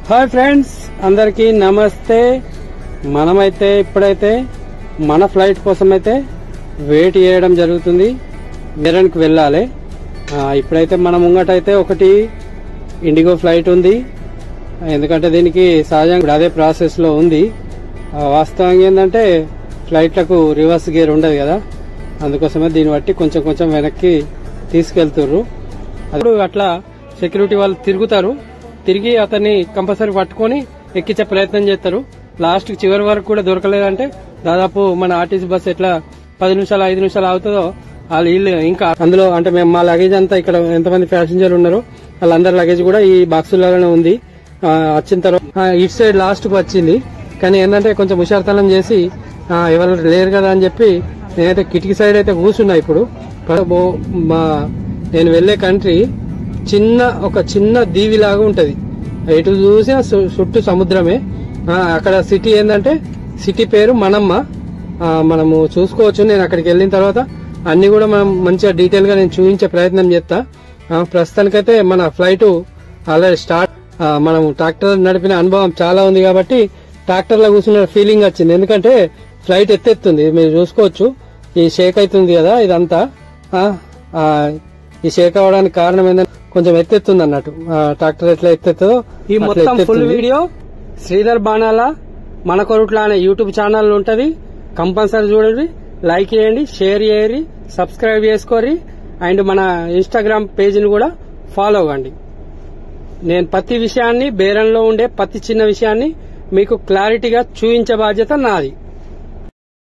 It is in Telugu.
హాయ్ ఫ్రెండ్స్, అందరికీ నమస్తే. మనమైతే ఇప్పుడైతే మన ఫ్లైట్ కోసం అయితే వెయిట్ చేయడం జరుగుతుంది. మెరన్కి వెళ్ళాలి. ఇప్పుడైతే మన ముంగటైతే ఒకటి ఇండిగో ఫ్లైట్ ఉంది. ఎందుకంటే దీనికి సహజంగా అదే ప్రాసెస్ లో ఉంది. వాస్తవంగా ఏంటంటే ఫ్లైట్లకు రివర్స్ గేర్ ఉండదు కదా, అందుకోసమే దీన్ని బట్టి కొంచెం కొంచెం వెనక్కి తీసుకెళ్తుర్రు. అప్పుడు అట్లా సెక్యూరిటీ వాళ్ళు తిరిగి అతన్ని కంపల్సరీ పట్టుకొని ఎక్కించే ప్రయత్నం చేస్తారు. లాస్ట్ చివరి వరకు కూడా దొరకలేదంటే దాదాపు మన ఆర్టీసీ బస్ ఎట్లా 10 నిమిషాలు 5 నిమిషాలు అవుతుందో వాళ్ళు ఇంకా అందులో అంటే మేము మా లగేజ్ అంతా ఇక్కడ ఎంతమంది ప్యాసింజర్లు ఉన్నారో వాళ్ళందరి లగేజ్ కూడా ఈ బాక్సులలోనే ఉంది. వచ్చిన తర్వాత ఇటు సైడ్ లాస్ట్ కు వచ్చింది. కానీ ఏంటంటే కొంచెం హుషారుతనం చేసి ఎవరు లేరు కదా అని చెప్పి నేనైతే కిటికీ సైడ్ అయితే కూర్చున్నా. ఇప్పుడు నేను వెళ్లే కంట్రీ ఒక చిన్న దీవిలాగా ఉంటది. ఎటు చూసినా చుట్టూ సముద్రమే. అక్కడ సిటీ ఏంటంటే సిటీ పేరు మనమ్మ. మనము చూసుకోవచ్చు. నేను అక్కడికి వెళ్ళిన తర్వాత అన్ని కూడా మనం మంచిగా డీటెయిల్ గా నేను చూపించే ప్రయత్నం చేస్తా. ప్రస్తుతానికైతే మన ఫ్లైట్ ఆల్రెడీ స్టార్ట్. మనం ట్రాక్టర్ నడిపిన అనుభవం చాలా ఉంది కాబట్టి ట్రాక్టర్ లో కూర్చున్న ఫీలింగ్ వచ్చింది. ఎందుకంటే ఫ్లైట్ ఎత్తెత్తుంది, మీరు చూసుకోవచ్చు. ఈ షేక్ అవుతుంది కదా ఇదంతా. ఈ షేక్ అవడానికి కారణం ఏంటంటే కొంచెం ఎత్తెత్తుంది అన్నట్టు. ట్రాక్టర్ ఎట్లా ఎత్తెత్తుందో ఈ మొత్తం ఫుల్ వీడియో శ్రీధర్ బాణాల మన కొరుట్ల అనే యూట్యూబ్ ఛానల్ ఉంటది. కంపల్సరీ చూడండి, లైక్ చేయండి, షేర్ చేయండి, సబ్స్క్రైబ్ చేసుకోండి. అండ్ మన ఇన్స్టాగ్రామ్ పేజ్ ని కూడా ఫాలో అవ్వండి. నేను ప్రతి విషయాన్ని బేరంలో ఉండే ప్రతి చిన్న విషయాన్ని మీకు క్లారిటీగా చూపించే బాధ్యత నాది.